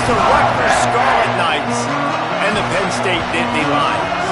It's the Rutgers Scarlet Knights and the Penn State Nittany Lions.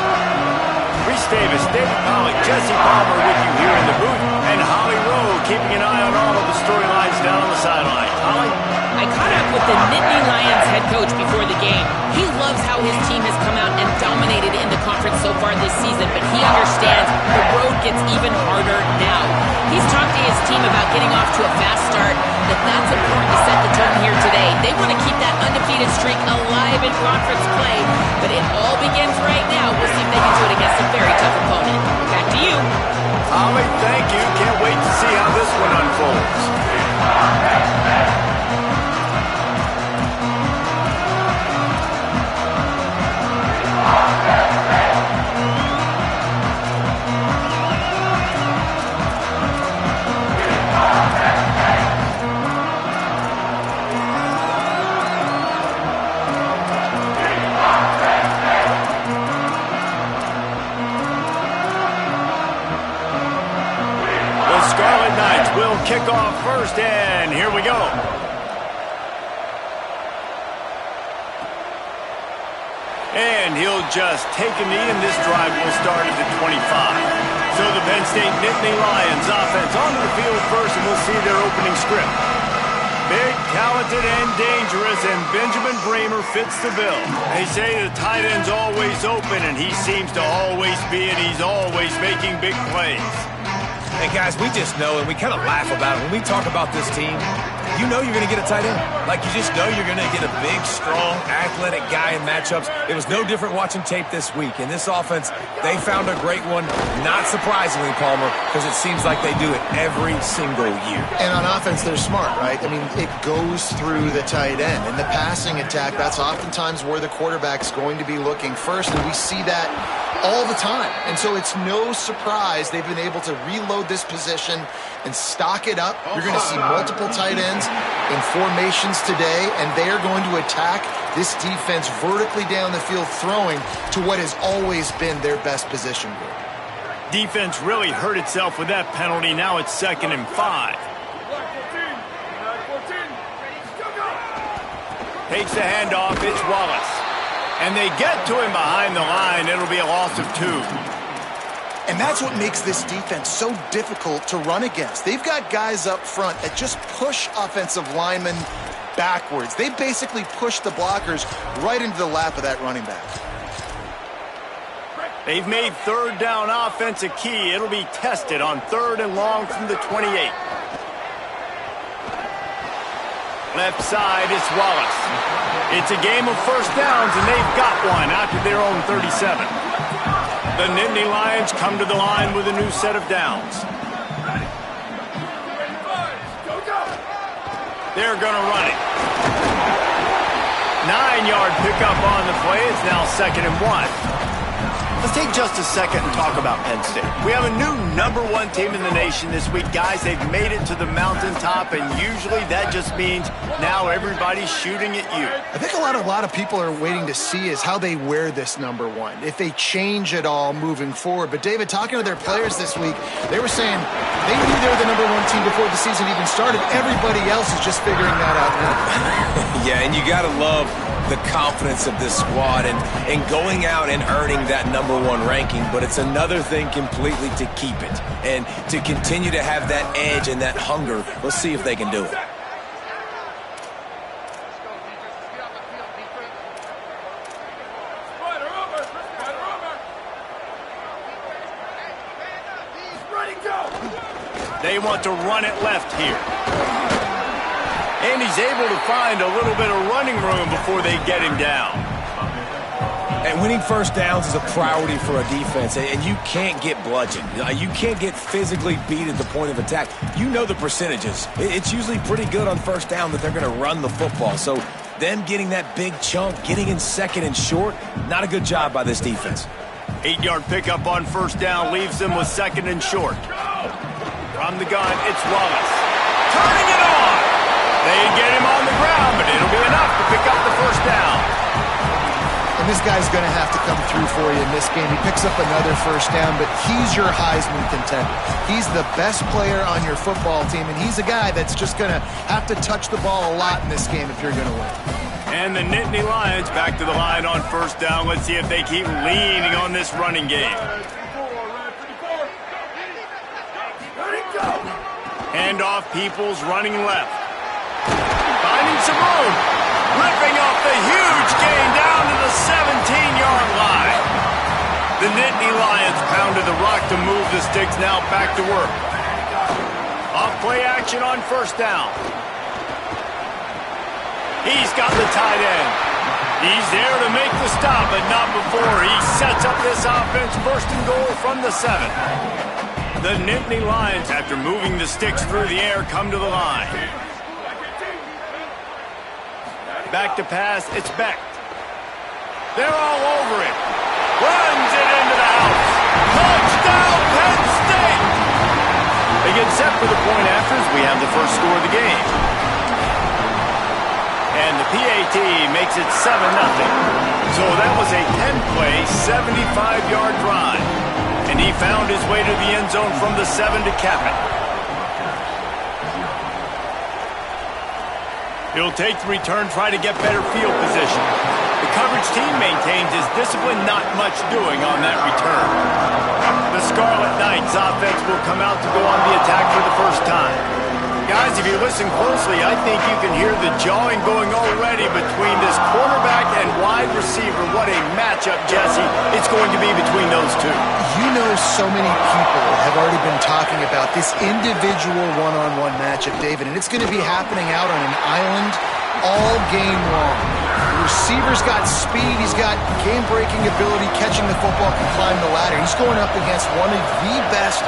Reese Davis, David Pollock, Jesse Palmer with you here in the booth, and Holly Rowe keeping an eye on all of the storylines down on the sideline. Holly? I caught up with the Nittany Lions head coach before the game. He loves how his team has come out and dominated in the conference so far this season, but he understands the road gets even harder now. He's talked to his team about getting off to a fast start, that's important to set the tone here today. They want to keep that undefeated streak alive in conference play, but it all begins right now. We'll see if they can do it against a very tough opponent. Back to you. Holly, thank you. Can't wait to see how this one unfolds. Scarlet Knights will kick off first, and here we go. And he'll just take a knee, and this drive will start at the 25. So the Penn State Nittany Lions offense onto the field first, and we'll see their opening script. Big, talented, and dangerous, and Benjamin Bremer fits the bill. They say the tight end's always open, and he seems to always be, and he's always making big plays. Hey, guys, we just know, and we kind of laugh about it. When we talk about this team, you know you're going to get a tight end. Like, you just know you're going to get a big, strong, athletic guy in matchups. It was no different watching tape this week. In this offense, they found a great one, not surprisingly, Palmer, because it seems like they do it every single year. And on offense, they're smart, right? I mean, it goes through the tight end. In the passing attack, that's oftentimes where the quarterback's going to be looking first, and we see that all the time. And so it's no surprise they've been able to reload this position and stock it up. You're going to see multiple tight ends in formations today, and they are going to attack this defense vertically down the field, throwing to what has always been their best position group. Defense really hurt itself with that penalty. Now it's 2nd and 5. Takes the handoff. It's Wallace. And they get to him behind the line. It'll be a loss of 2. And that's what makes this defense so difficult to run against. They've got guys up front that just push offensive linemen backwards. They basically push the blockers right into the lap of that running back. They've made 3rd down offense a key. It'll be tested on 3rd and long from the 28. Left side, it's Wallace. It's a game of first downs, and they've got one out to their own 37. The Nittany Lions come to the line with a new set of downs. They're going to run it. 9-yard pickup on the play. It's now 2nd and 1. Let's take just a second and talk about Penn State. We have a new #1 team in the nation this week. Guys, they've made it to the mountaintop, and usually that just means now everybody's shooting at you. I think a lot of people are waiting to see is how they wear this #1, if they change it all moving forward. But, David, talking to their players this week, they were saying they knew they were the #1 team before the season even started. Everybody else is just figuring that out now. Yeah, and you got to love the confidence of this squad and going out and earning that #1 ranking, but it's another thing completely to keep it and to continue to have that edge and that hunger. Let's see if they can do it. They want to run it left here. And he's able to find a little bit of running room before they get him down. And winning first downs is a priority for a defense, and you can't get bludgeoned. You can't get physically beat at the point of attack. You know the percentages. It's usually pretty good on first down that they're going to run the football. So them getting that big chunk, getting in 2nd and short, not a good job by this defense. 8-yard pickup on first down leaves them with 2nd and short. From the gun, it's Wallace. Turning it on! They get him on the ground, but it'll be enough to pick up the first down. And this guy's going to have to come through for you in this game. He picks up another first down, but he's your Heisman contender. He's the best player on your football team, and he's a guy that's just going to have to touch the ball a lot in this game if you're going to win. And the Nittany Lions back to the line on first down. Let's see if they keep leaning on this running game. Handoff, Peoples running left. Finding some room. Ripping off the huge gain down to the 17-yard line. The Nittany Lions pounded the rock to move the sticks, now back to work. Off play action on first down. He's got the tight end. He's there to make the stop, but not before he sets up this offense first and goal from the 7. The Nittany Lions, after moving the sticks through the air, come to the line. Back to pass, it's Beck. They're all over it. Runs it into the house. Touchdown, Penn State! They get set for the point afters. We have the first score of the game. And the PAT makes it 7-0. So that was a 10-play, 75-yard drive. And he found his way to the end zone from the 7 to cap it. He'll take the return, try to get better field position. The coverage team maintains his discipline, not much doing on that return. The Scarlet Knights offense will come out to go on the attack for the first time. Guys, if you listen closely, I think you can hear the jawing going already between this quarterback and wide receiver. What a matchup, Jesse, it's going to be between those two. You know, so many people have already been talking about this individual one-on-one matchup, David, and it's going to be happening out on an island all game long. The receiver's got speed, he's got game-breaking ability, catching the football, can climb the ladder. He's going up against one of the best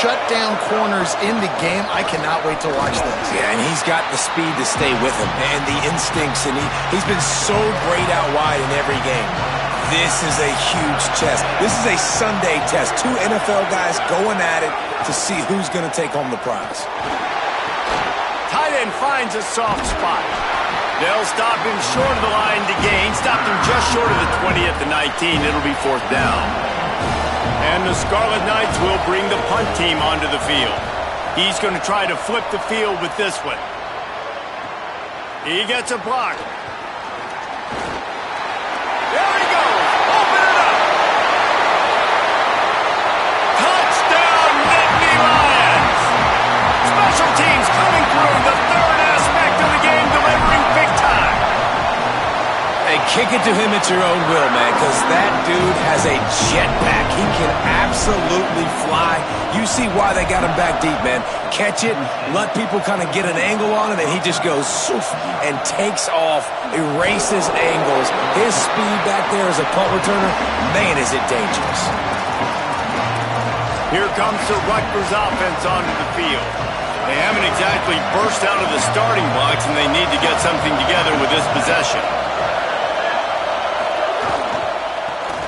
shutdown corners in the game. I cannot wait to watch this. Yeah, and he's got the speed to stay with him and the instincts, and he's been so great out wide in every game. This is a huge test. This is a Sunday test. Two NFL guys going at it to see who's going to take home the prize. Tight end finds a soft spot. They'll stop him short of the line to gain. Stopped him just short of the 20 at the 19. It'll be fourth down. And the Scarlet Knights will bring the punt team onto the field. He's going to try to flip the field with this one. He gets a block. There he goes. Open it up. Touchdown, Nittany Lions. Special teams coming through the third aspect of the game, delivering big time. Hey, kick it to him at your own will, man, because that dude has a jetpack. He can absolutely fly. You see why they got him back deep, man. Catch it, let people kind of get an angle on it, and he just goes soof and takes off, erases angles. His speed back there as a punt returner, man, is it dangerous. Here comes the Rutgers offense onto the field. They haven't exactly burst out of the starting blocks, and they need to get something together with this possession.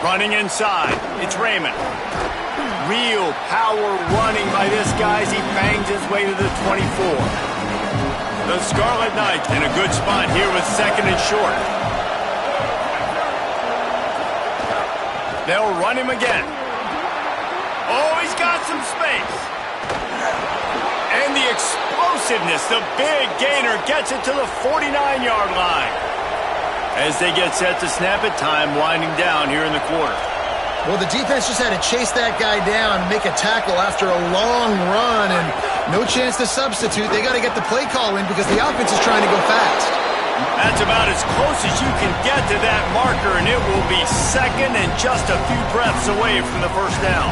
Running inside, it's Raymond. Real power running by this guy as he bangs his way to the 24. The Scarlet Knights in a good spot here with second and short. They'll run him again. Oh, he's got some space. And the explosiveness, the big gainer gets it to the 49-yard line. As they get set to snap it, time winding down here in the quarter. Well, the defense just had to chase that guy down, make a tackle after a long run, and no chance to substitute. They got to get the play call in because the offense is trying to go fast. That's about as close as you can get to that marker, and it will be second and just a few breaths away from the first down.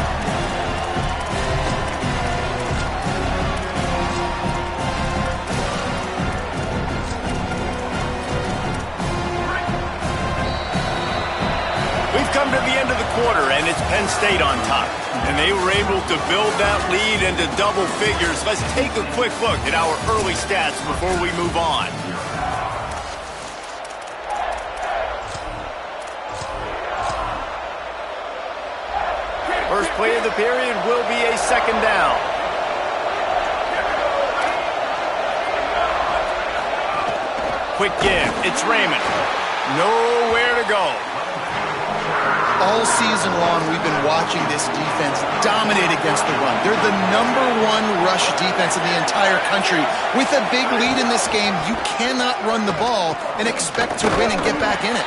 We've come to the end of the quarter, and it's Penn State on top. And they were able to build that lead into double figures. Let's take a quick look at our early stats before we move on. First play of the period will be a second down. Quick give. It's Raymond. Nowhere to go. All season long, we've been watching this defense dominate against the run. They're the #1 rush defense in the entire country. With a big lead in this game, you cannot run the ball and expect to win and get back in it.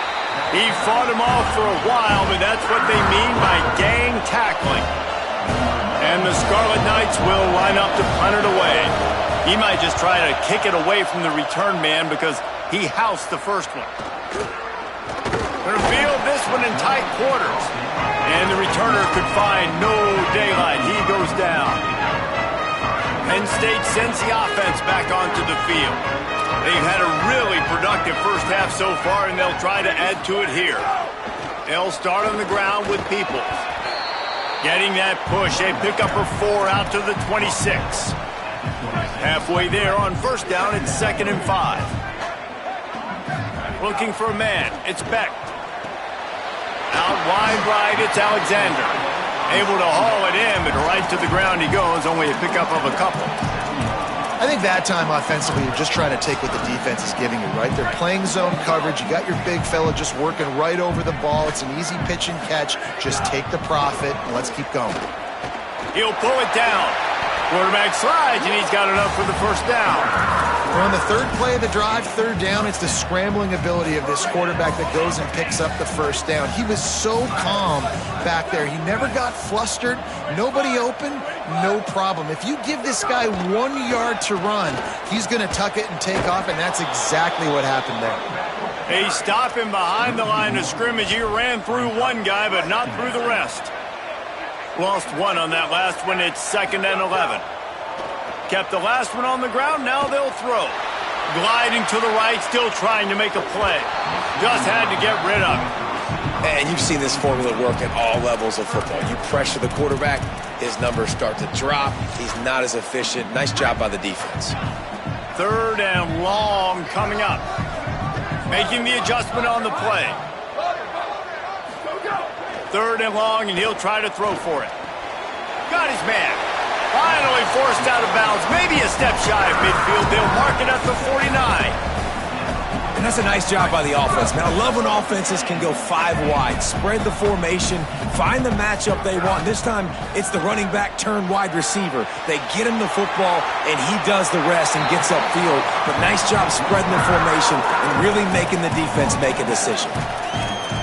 He fought him off for a while, but that's what they mean by gang tackling. And the Scarlet Knights will line up to punt it away. He might just try to kick it away from the return man because he housed the first one. They'll field this one in tight quarters. And the returner could find no daylight. He goes down. Penn State sends the offense back onto the field. They've had a really productive first half so far, and they'll try to add to it here. They'll start on the ground with Peoples. Getting that push, a pickup of 4 out to the 26. Halfway there on first down, it's 2nd and 5. Looking for a man, it's Beck. Out wide right, it's Alexander. Able to haul it in, but right to the ground he goes, only a pickup of a couple. I think that time offensively, you're just trying to take what the defense is giving you, right? They're playing zone coverage. You got your big fella just working right over the ball. It's an easy pitch and catch. Just take the profit, and let's keep going. He'll pull it down. Quarterback slides, and he's got enough for the first down. Well, on the third play of the drive, 3rd down, it's the scrambling ability of this quarterback that goes and picks up the first down. He was so calm back there. He never got flustered. Nobody open, no problem. If you give this guy 1 yard to run, he's going to tuck it and take off, and that's exactly what happened there. They stop him behind the line of scrimmage. He ran through one guy, but not through the rest. Lost one on that last one. It's 2nd and 11. Kept the last one on the ground. Now they'll throw. Gliding to the right, still trying to make a play. Just had to get rid of it. And you've seen this formula work at all levels of football. You pressure the quarterback, his numbers start to drop. He's not as efficient. Nice job by the defense. 3rd and long coming up. Making the adjustment on the play. 3rd and long, and he'll try to throw for it. Got his man. Finally forced out of bounds. Maybe a step shy of midfield. They'll mark it at the 49. And that's a nice job by the offense. Man, I love when offenses can go 5 wide, spread the formation, find the matchup they want. This time, it's the running back turned wide receiver. They get him the football, and he does the rest and gets upfield. But nice job spreading the formation and really making the defense make a decision.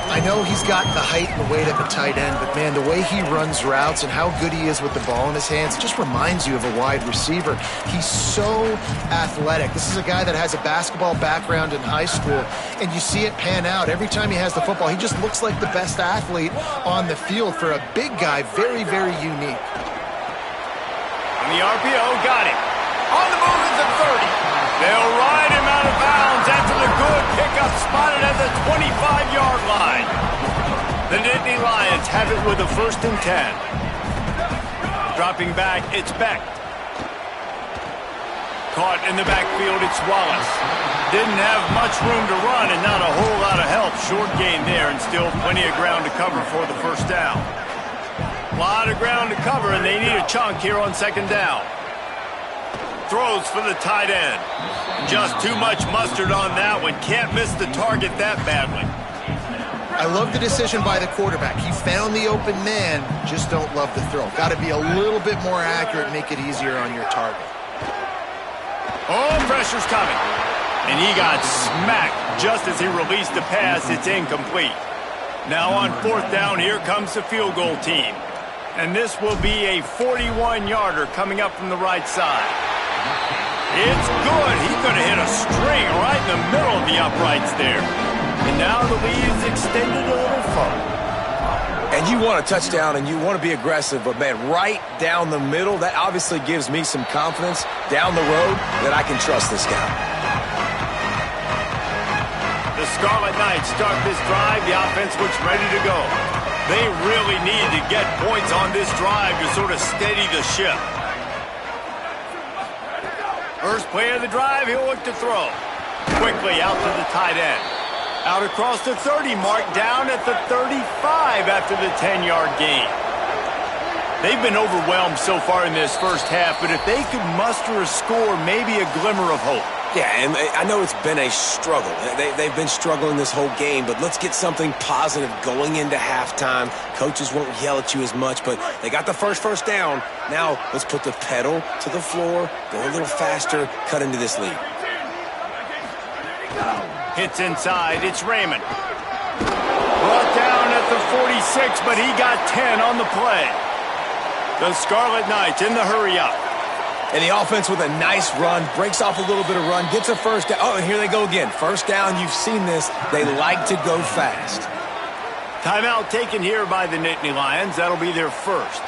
I know he's got the height and the weight of a tight end, but man, the way he runs routes and how good he is with the ball in his hands, it just reminds you of a wide receiver. He's so athletic. This is a guy that has a basketball background in high school, and you see it pan out. Every time he has the football, he just looks like the best athlete on the field. For a big guy, very, very unique. And the RPO got him. On the move is the 30. They'll ride him out of bounds after the good pickup spotted at the 25-yard line. The Nittany Lions have it with a 1st and 10. Dropping back, it's Beck. Caught in the backfield, it's Wallace. Didn't have much room to run and not a whole lot of help. Short gain there and still plenty of ground to cover for the first down. A lot of ground to cover, and they need a chunk here on 2nd down. Throws for the tight end. Just too much mustard on that one. Can't miss the target that badly. I love the decision by the quarterback. He found the open man, just don't love the throw. Got to be a little bit more accurate, make it easier on your target. Oh, pressure's coming. And he got smacked just as he released the pass. It's incomplete. Now on 4th down, here comes the field goal team. And this will be a 41-yarder coming up from the right side. It's good. He's going to hit a string right in the middle of the uprights there. And now the lead is extended a little further. And you want a touchdown and you want to be aggressive, but man, right down the middle, that obviously gives me some confidence down the road that I can trust this guy. The Scarlet Knights start this drive. The offense looks ready to go. They really need to get points on this drive to sort of steady the ship. First play of the drive, he'll look to throw. Quickly out to the tight end. Out across the 30 mark, down at the 35 after the 10-yard gain. They've been overwhelmed so far in this first half, but if they could muster a score, maybe a glimmer of hope. Yeah, and I know it's been a struggle. They've been struggling this whole game, but let's get something positive going into halftime. Coaches won't yell at you as much, but they got the first down. Now let's put the pedal to the floor, go a little faster, cut into this lead. Hits inside. It's Raymond. Brought down at the 46, but he got 10 on the play. The Scarlet Knights in the hurry-up. And the offense with a nice run, breaks off a little bit of run, gets a first down. Oh, and here they go again. First down, you've seen this. They like to go fast. Timeout taken here by the Nittany Lions. That'll be their first.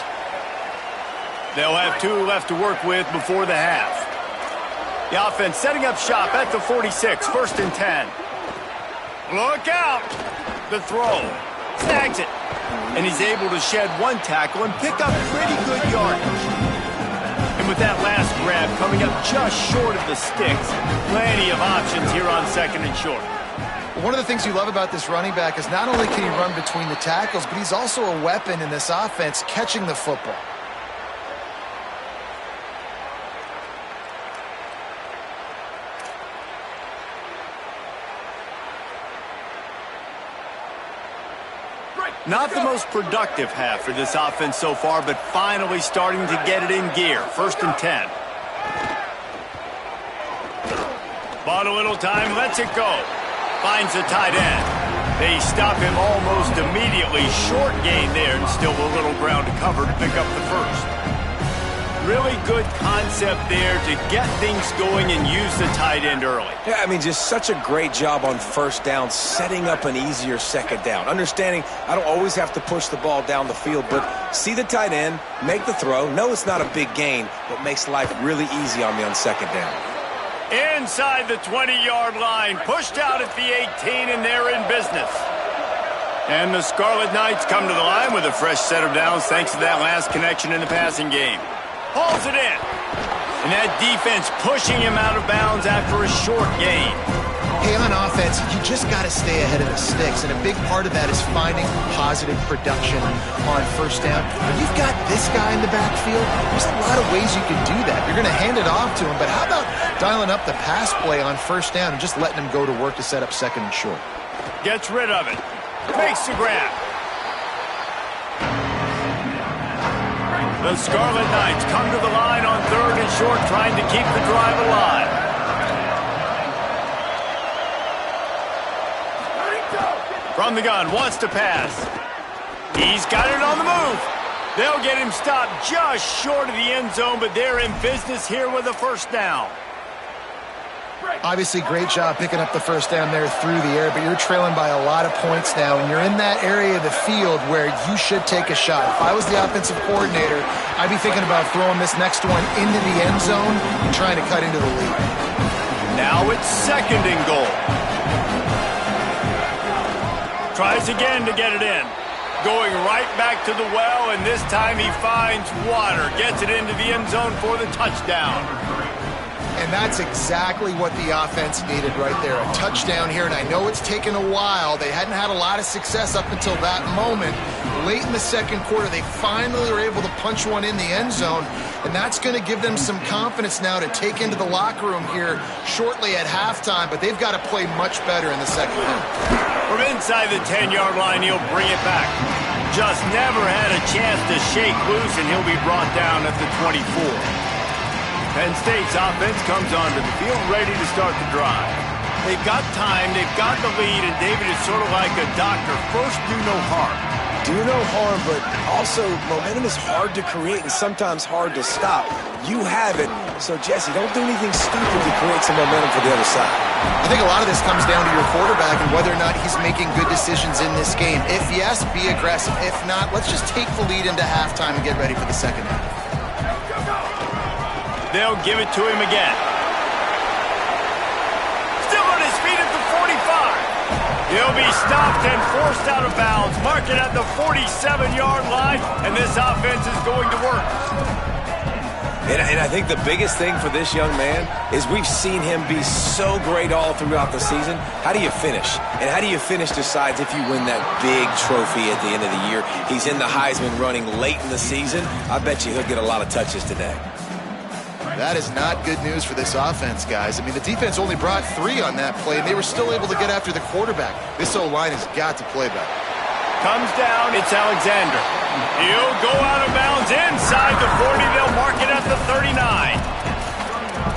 They'll have 2 left to work with before the half. The offense setting up shop at the 46, 1st and 10. Look out! The throw. Snags it. And he's able to shed 1 tackle and pick up pretty good yardage. And with that last grab coming up just short of the sticks, plenty of options here on 2nd and short. One of the things you love about this running back is not only can he run between the tackles, but he's also a weapon in this offense catching the football. Not the most productive half for this offense so far, but finally starting to get it in gear. 1st and 10. Bought a little time, lets it go. Finds the tight end. They stop him almost immediately. Short gain there, and still a little ground to cover to pick up the first. Really good concept there to get things going and use the tight end early. Yeah, I mean, just such a great job on 1st down, setting up an easier 2nd down. Understanding I don't always have to push the ball down the field, but see the tight end, make the throw. No, it's not a big gain, but makes life really easy on me on 2nd down. Inside the 20-yard line, pushed out at the 18, and they're in business. And the Scarlet Knights come to the line with a fresh set of downs thanks to that last connection in the passing game. Hauls it in. And that defense pushing him out of bounds after a short gain. Hey, on offense, you just got to stay ahead of the sticks, and a big part of that is finding positive production on 1st down. When you've got this guy in the backfield, there's a lot of ways you can do that. You're going to hand it off to him, but how about dialing up the pass play on 1st down and just letting him go to work to set up 2nd and short? Gets rid of it. Makes the grab. The Scarlet Knights come to the line on 3rd and short, trying to keep the drive alive. From the gun, wants to pass. He's got it on the move. They'll get him stopped just short of the end zone, but they're in business here with a 1st down. Obviously, great job picking up the 1st down there through the air, but you're trailing by a lot of points now, and you're in that area of the field where you should take a shot. If I was the offensive coordinator, I'd be thinking about throwing this next one into the end zone and trying to cut into the lead. Now it's 2nd and goal. Tries again to get it in. Going right back to the well, and this time he finds water. Gets it into the end zone for the touchdown. And that's exactly what the offense needed right there. A touchdown here, and I know it's taken a while. They hadn't had a lot of success up until that moment. Late in the 2nd quarter, they finally were able to punch one in the end zone, and that's going to give them some confidence now to take into the locker room here shortly at halftime, but they've got to play much better in the 2nd half. From inside the 10-yard line, he'll bring it back. Just never had a chance to shake loose, and he'll be brought down at the 24. Penn State's offense comes onto the field ready to start the drive. They've got time, they've got the lead, and David is sort of like a doctor. First, do no harm. Do no harm, but also momentum is hard to create and sometimes hard to stop. You have it, so Jesse, don't do anything stupid to create some momentum for the other side. I think a lot of this comes down to your quarterback and whether or not he's making good decisions in this game. If yes, be aggressive. If not, let's just take the lead into halftime and get ready for the 2nd half. They'll give it to him again. Still on his feet at the 45. He'll be stopped and forced out of bounds. Mark it at the 47-yard line, and this offense is going to work. And I think the biggest thing for this young man is we've seen him be so great all throughout the season. How do you finish? And how do you finish decides if you win that big trophy at the end of the year. He's in the Heisman running late in the season. I bet you he'll get a lot of touches today. That is not good news for this offense, guys. I mean, the defense only brought 3 on that play, and they were still able to get after the quarterback. This O-line has got to play better. Comes down, it's Alexander. He'll go out of bounds inside the 40. They'll mark it at the 39.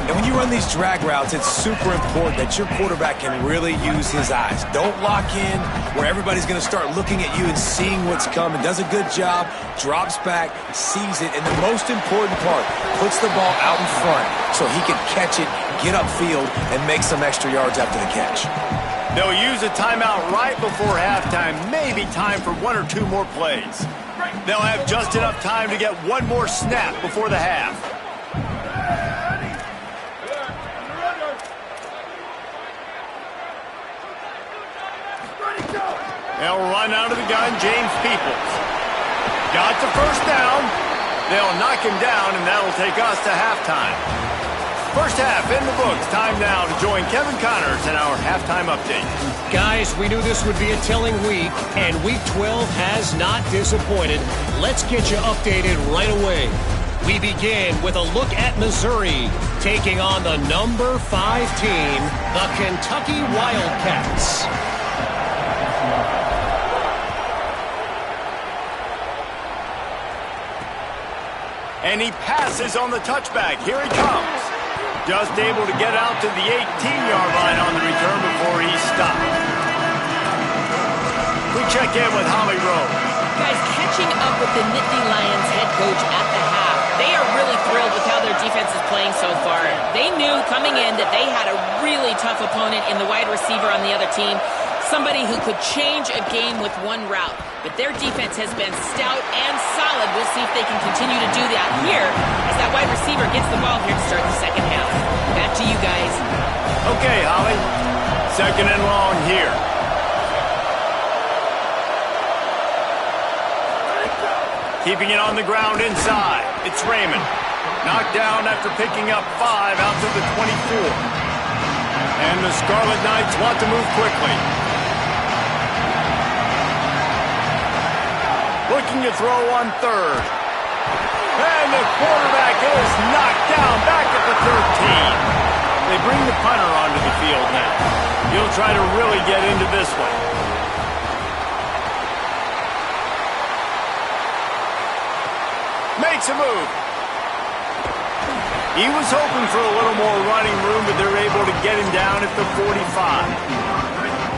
And when you run these drag routes, it's super important that your quarterback can really use his eyes. Don't lock in where everybody's going to start looking at you and seeing what's coming. Does a good job, drops back, sees it, and the most important part, puts the ball out in front so he can catch it, get upfield, and make some extra yards after the catch. They'll use a timeout right before halftime, maybe time for 1 or 2 more plays. They'll have just enough time to get 1 more snap before the half. They'll run out of the gun, James Peoples. Got the first down. They'll knock him down, and that'll take us to halftime. First half in the books. Time now to join Kevin Connors in our halftime update. Guys, we knew this would be a telling week, and Week 12 has not disappointed. Let's get you updated right away. We begin with a look at Missouri, taking on the number 5 team, the Kentucky Wildcats. And he passes on the touchback. Here he comes. Just able to get out to the 18-yard line on the return before he's stopped. We check in with Holly Rowe. Guys, catching up with the Nittany Lions head coach at the half, they are really thrilled with how their defense is playing so far. They knew coming in that they had a really tough opponent in the wide receiver on the other team, somebody who could change a game with one route. But their defense has been stout and solid. We'll see if they can continue to do that here as that wide receiver gets the ball here to start the second half. Back to you guys. Okay, Holly. Second and long here. Keeping it on the ground inside. It's Raymond. Knocked down after picking up 5 out to the 24. And the Scarlet Knights want to move quickly. Looking to throw on third. And the quarterback is knocked down back at the 13. They bring the punter onto the field now. He'll try to really get into this one. Makes a move. He was hoping for a little more running room, but they're able to get him down at the 45.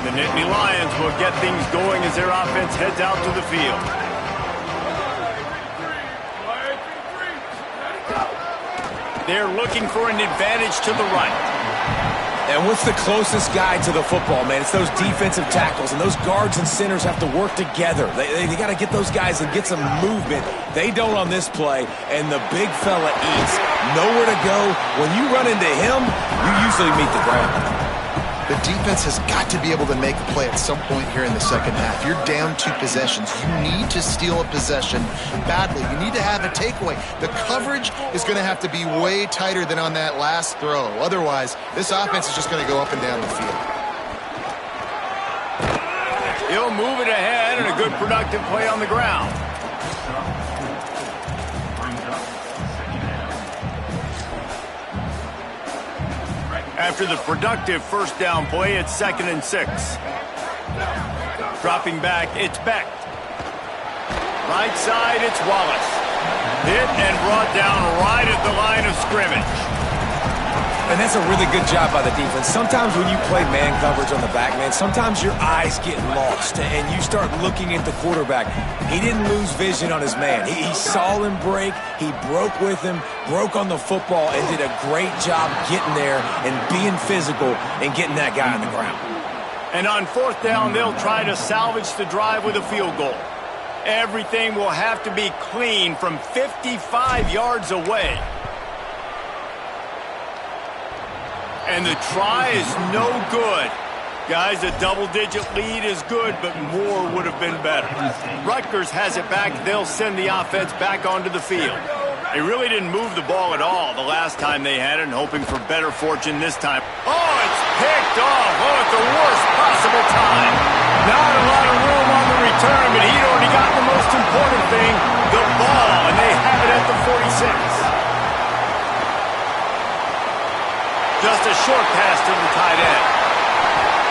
The Nittany Lions will get things going as their offense heads out to the field. They're looking for an advantage to the right. And what's the closest guy to the football, man? It's those defensive tackles, and those guards and centers have to work together. They got to get those guys and get some movement. They don't on this play, and the big fella eats. Nowhere to go. When you run into him, you usually meet the ground. The defense has got to be able to make a play at some point here in the second half. You're down 2 possessions. You need to steal a possession badly. You need to have a takeaway. The coverage is going to have to be way tighter than on that last throw. Otherwise, this offense is just going to go up and down the field. He'll move it ahead and a good productive play on the ground. After the productive first down play, it's 2nd and 6. Dropping back, it's Beck. Right side, it's Wallace. Hit and brought down right at the line of scrimmage. And that's a really good job by the defense. Sometimes when you play man coverage on the back, man, sometimes your eyes get lost and you start looking at the quarterback. He didn't lose vision on his man. He saw him break. He broke with him, broke on the football, and did a great job getting there and being physical and getting that guy on the ground. And on 4th down, they'll try to salvage the drive with a field goal. Everything will have to be clean from 55 yards away. And the try is no good. Guys, a double-digit lead is good, but more would have been better. Rutgers has it back. They'll send the offense back onto the field. They really didn't move the ball at all the last time they had it, and hoping for better fortune this time. Oh, it's picked off. Oh, at the worst possible time. Not a lot of room on the return, but he'd already got the most important thing, the ball, and they have it at the 46. just a short pass to the tight end.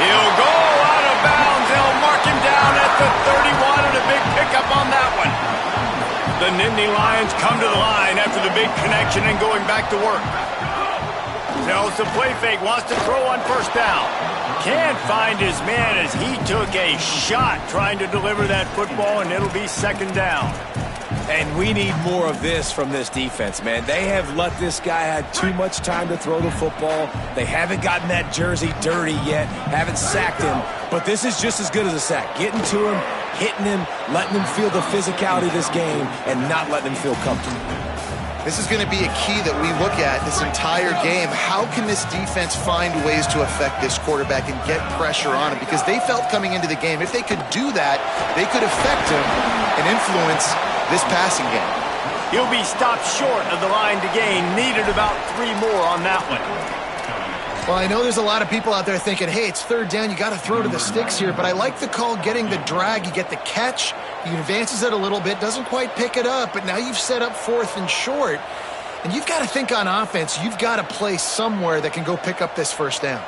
He'll go out of bounds. They'll mark him down at the 31 and a big pickup on that one. The Nittany Lions come to the line after the big connection and going back to work. Tells the play fake, wants to throw on first down. Can't find his man as he took a shot trying to deliver that football, and it'll be second down. And we need more of this from this defense, man. They have let this guy have too much time to throw the football. They haven't gotten that jersey dirty yet, haven't sacked him. But this is just as good as a sack. Getting to him, hitting him, letting him feel the physicality of this game, and not letting him feel comfortable. This is going to be a key that we look at this entire game. How can this defense find ways to affect this quarterback and get pressure on him? Because they felt coming into the game, if they could do that, they could affect him and influence this passing game. He'll be stopped short of the line to gain. Needed about 3 more on that one. Well, I know there's a lot of people out there thinking, hey, it's third down, you got to throw to the sticks here, but I like the call getting the drag. You get the catch, he advances it a little bit, doesn't quite pick it up, but now you've set up 4th and short, and you've got to think on offense, you've got to play somewhere that can go pick up this first down.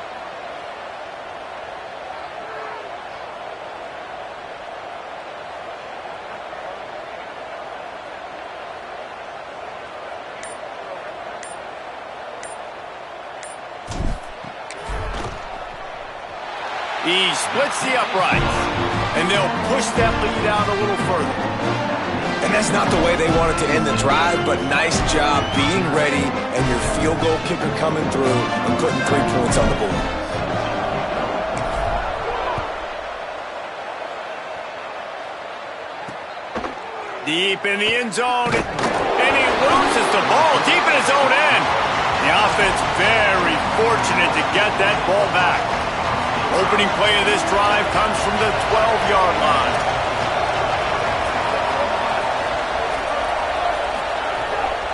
He splits the uprights, and they'll push that lead out a little further. And that's not the way they wanted to end the drive, but nice job being ready and your field goal kicker coming through and putting 3 points on the board. Deep in the end zone, and he loses the ball deep in his own end. The offense very fortunate to get that ball back. Opening play of this drive comes from the 12-yard line.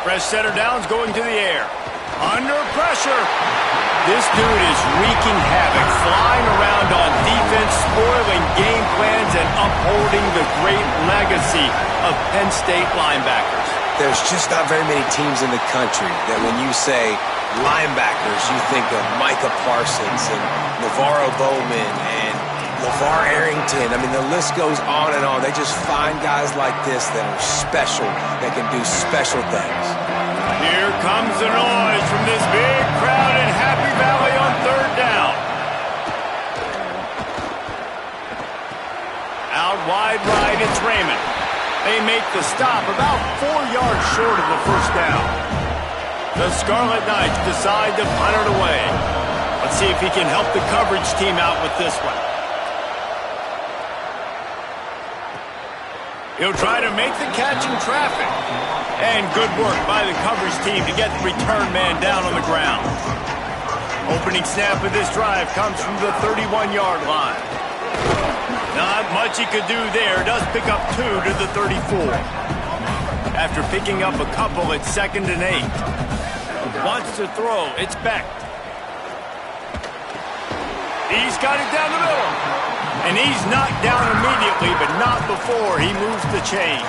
Fresh center downs going to the air. Under pressure. This dude is wreaking havoc, flying around on defense, spoiling game plans, and upholding the great legacy of Penn State linebackers. There's just not very many teams in the country that when you say linebackers, you think of Micah Parsons and Navarro Bowman and LeVar Arrington. I mean, the list goes on and on. They just find guys like this that are special, that can do special things. Here comes the noise from this big crowd in Happy Valley on third down. Out wide right, it's Raymond. They make the stop about 4 yards short of the first down. The Scarlet Knights decide to punt it away. Let's see if he can help the coverage team out with this one. He'll try to make the catch in traffic. And good work by the coverage team to get the return man down on the ground. Opening snap of this drive comes from the 31-yard line. Not much he could do there. Does pick up 2 to the 34. After picking up a couple at 2nd and 8. Wants to throw. It's Beck. He's got it down the middle. And he's knocked down immediately, but not before he moves the chains.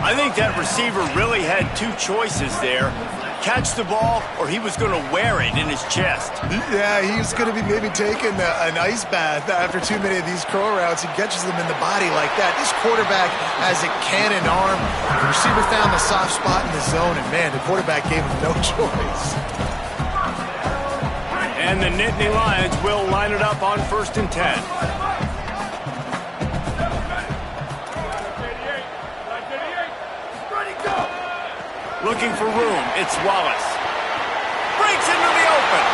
I think that receiver really had 2 choices there. Catch the ball, or he was going to wear it in his chest. Yeah, he's going to be maybe taking an ice bath after too many of these curl routes. He catches them in the body like that. This quarterback has a cannon arm. The receiver found the soft spot in the zone, and man, the quarterback gave him no choice. And the Nittany Lions will line it up on 1st and 10. Looking for room, it's Wallace. Breaks into the open.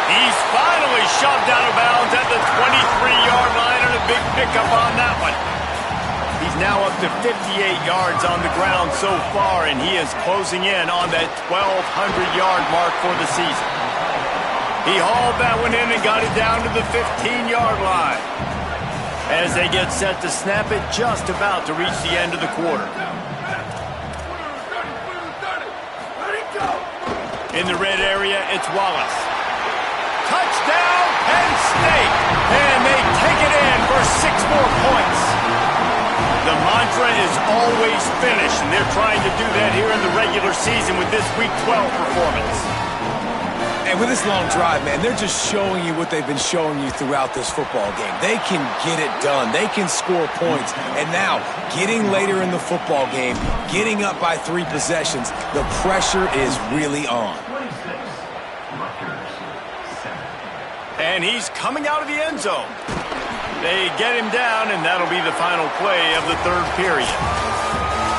He's finally shoved out of bounds at the 23-yard line and a big pickup on that one. He's now up to 58 yards on the ground so far, and he is closing in on that 1,200-yard mark for the season. He hauled that one in and got it down to the 15-yard line. As they get set to snap it, just about to reach the end of the quarter. In the red area, it's Wallace. Touchdown, Penn State! And they take it in for 6 more points. The mantra is always finish, and they're trying to do that here in the regular season with this Week 12 performance. And And with this long drive, man, they're just showing you what they've been showing you throughout this football game. They can get it done. They can score points. And now, getting later in the football game, getting up by 3 possessions, the pressure is really on. And he's coming out of the end zone. They get him down, and that'll be the final play of the third period.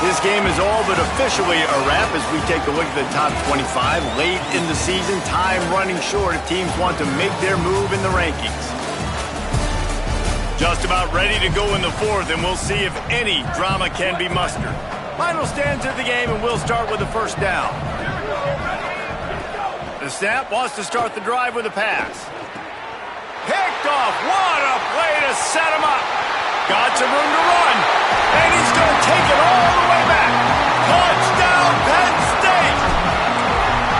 This game is all but officially a wrap as we take a look at the top 25. Late in the season, time running short if teams want to make their move in the rankings. Just about ready to go in the fourth, and we'll see if any drama can be mustered. Final stands of the game, and we'll start with the first down. The snap wants to start the drive with a pass. Picked off. What a play to set him up. Got some room to run. And he's going to take it all the way back. Touchdown, Penn State.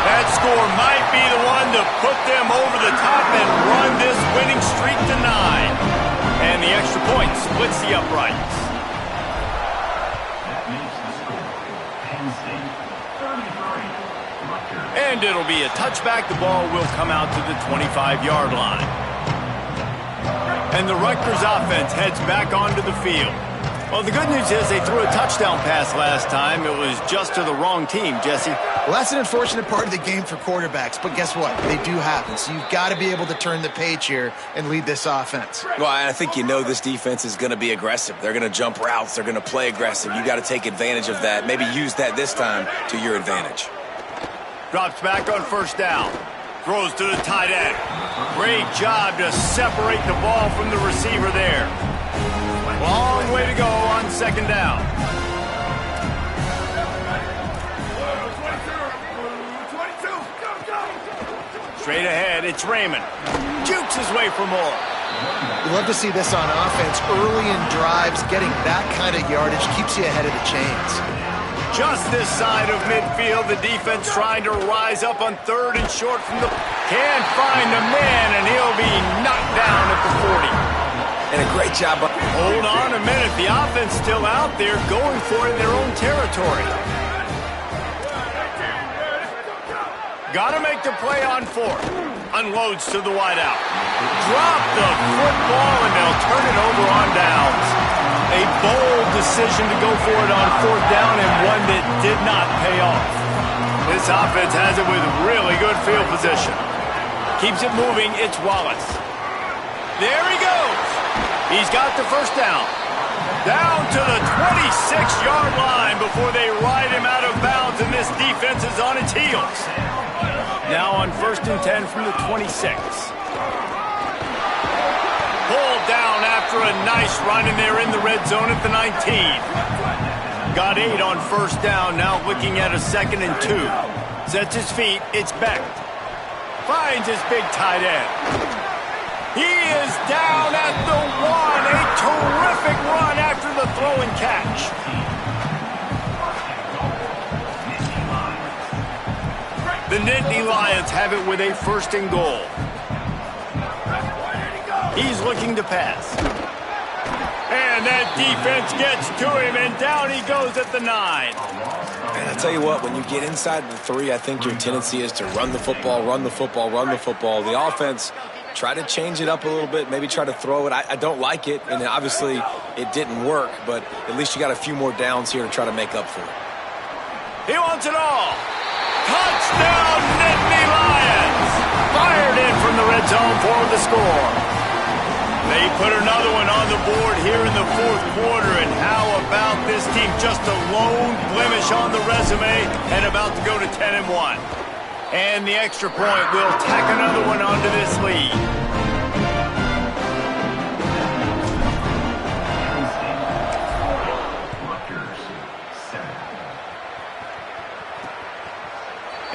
That score might be the one to put them over the top and run this winning streak to 9. And the extra point splits the uprights. That makes the score Penn State 33, Rutgers. And it'll be a touchback. The ball will come out to the 25-yard line. And the Rutgers offense heads back onto the field. Well, the good news is they threw a touchdown pass last time. It was just to the wrong team, Jesse. Well, that's an unfortunate part of the game for quarterbacks, but guess what? They do happen, so you've got to be able to turn the page here and lead this offense. Well, I think you know this defense is going to be aggressive. They're going to jump routes. They're going to play aggressive. You got to take advantage of that. Maybe use that this time to your advantage. Drops back on first down. Throws to the tight end. Great job to separate the ball from the receiver there. Long way to go on second down. Straight ahead, it's Raymond. Jukes his way for more. You love to see this on offense. Early in drives, getting that kind of yardage keeps you ahead of the chains. Just this side of midfield, the defense trying to rise up on third and short from the... Can't find a man, and he'll be knocked down at the 40. And a great job. Hold on a minute. The offense still out there going for it in their own territory. Got to make the play on fourth. Unloads to the wideout. Drop the football, and they'll turn it over on downs. A bold decision to go for it on fourth down, and one that did not pay off. This offense has it with really good field position. Keeps it moving. It's Wallace. There he goes. He's got the first down. Down to the 26-yard line before they ride him out of bounds, and this defense is on its heels. Now on 1st and 10 from the 26. Pulled down after a nice run, and they're in the red zone at the 19. Got 8 on first down, now looking at a 2nd and 2. Sets his feet, it's Beck. Finds his big tight end. He is down at the 1. A terrific run after the throw and catch. The Nittany Lions have it with a 1st and goal. He's looking to pass. And that defense gets to him, and down he goes at the 9. And I tell you what, when you get inside the 3, I think your tendency is to run the football, run the football, run the football. The offense, try to change it up a little bit, maybe try to throw it. I don't like it, and obviously it didn't work, but at least you got a few more downs here to try to make up for it. He wants it all. Touchdown, Nittany Lions! Fired in from the red zone for the score. They put another one on the board here in the 4th quarter, and how about this team? Just a lone blemish on the resume and about to go to 10-1. And the extra point will tack another one onto this lead.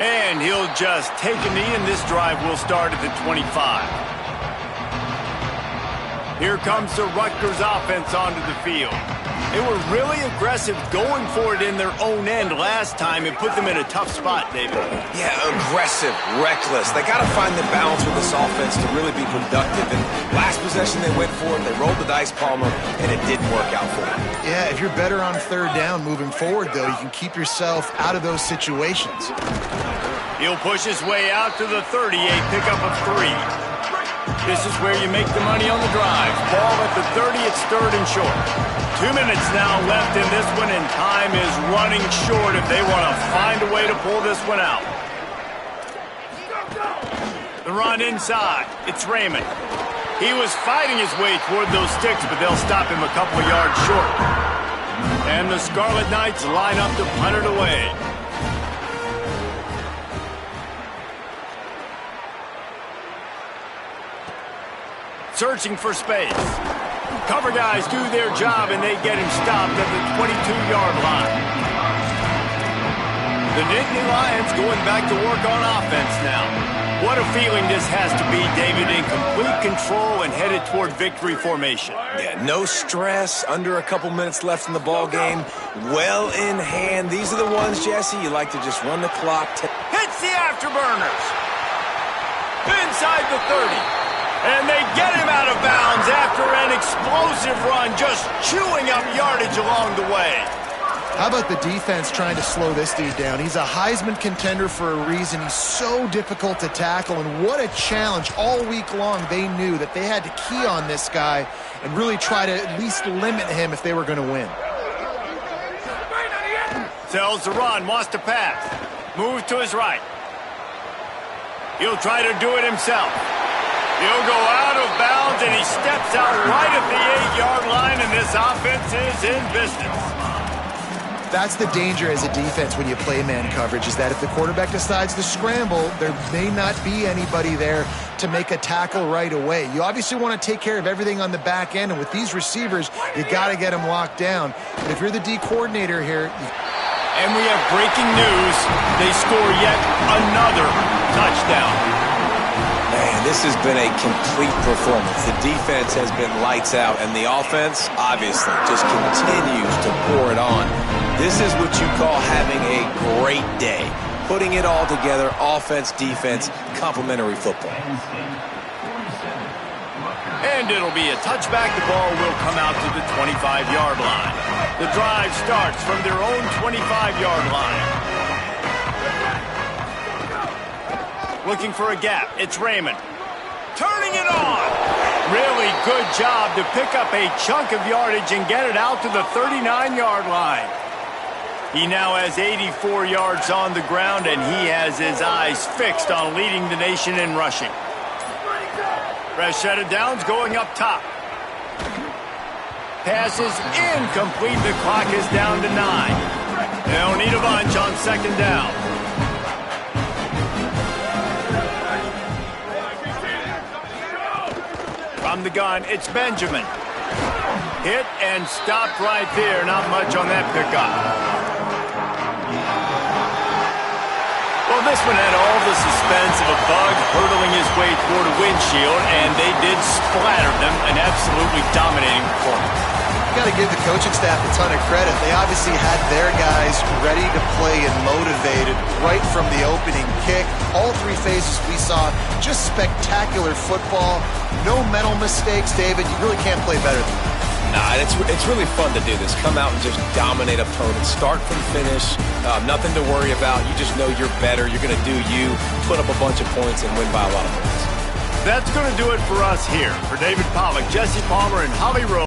And he'll just take a knee, and this drive will start at the 25. Here comes the Rutgers offense onto the field. They were really aggressive going for it in their own end last time and put them in a tough spot, David. Yeah, aggressive, reckless. They got to find the balance with this offense to really be productive. And last possession they went for it, they rolled the dice, Palmer, and it didn't work out for them. Yeah, if you're better on 3rd down moving forward, though, you can keep yourself out of those situations. He'll push his way out to the 30, a pickup of 3. This is where you make the money on the drive. Ball at the 30, it's 3rd and short. 2 minutes now left in this one, and time is running short if they want to find a way to pull this one out. The run inside. It's Raymond. He was fighting his way toward those sticks, but they'll stop him a couple of yards short. And the Scarlet Knights line up to punt it away. Searching for space. Cover guys do their job, and they get him stopped at the 22-yard line. The Nittany Lions going back to work on offense now. What a feeling this has to be, David, in complete control and headed toward victory formation. Yeah, no stress, under a couple minutes left in the ball game. Well in hand. These are the ones, Jesse, you like to just run the clock. Hits the afterburners. Inside the 30. And they get him out of bounds after an explosive run, just chewing up yardage along the way. How about the defense trying to slow this dude down? He's a Heisman contender for a reason. He's so difficult to tackle, and what a challenge. All week long, they knew that they had to key on this guy and really try to at least limit him if they were going to win. Tells the run, wants to pass. Moves to his right. He'll try to do it himself. He'll go out of bounds, and he steps out right at the 8-yard line, and this offense is in business. That's the danger as a defense when you play man coverage, is that if the quarterback decides to scramble, there may not be anybody there to make a tackle right away. You obviously want to take care of everything on the back end, and with these receivers, you got to get them locked down. But if you're the D coordinator here... And we have breaking news. They score yet another touchdown. Man, this has been a complete performance. The defense has been lights out, and the offense, obviously, just continues to pour it on. This is what you call having a great day. Putting it all together, offense, defense, complementary football. And it'll be a touchback. The ball will come out to the 25-yard line. The drive starts from their own 25-yard line. Looking for a gap. It's Raymond. Turning it on. Really good job to pick up a chunk of yardage and get it out to the 39-yard line. He now has 84 yards on the ground, and he has his eyes fixed on leading the nation in rushing. Fresh set of downs going up top. Pass is incomplete. The clock is down to 9. They'll need a bunch on 2nd down. From the gun, it's Benjamin. Hit and stopped right there. Not much on that pickup. Well, this one had all the suspense of a bug hurtling his way toward a windshield, and they did splatter them. An absolutely dominating performance. Got to give the coaching staff a ton of credit. They obviously had their guys ready to play and motivated right from the opening kick. All 3 phases we saw, just spectacular football. No mental mistakes, David. You really can't play better than that. Nah, it's really fun to do this. Come out and just dominate opponents. Start from finish. Nothing to worry about. You just know you're better. You're going to do you, put up a bunch of points, and win by a lot of points. That's going to do it for us here. For David Pollack, Jesse Palmer, and Holly Rowe.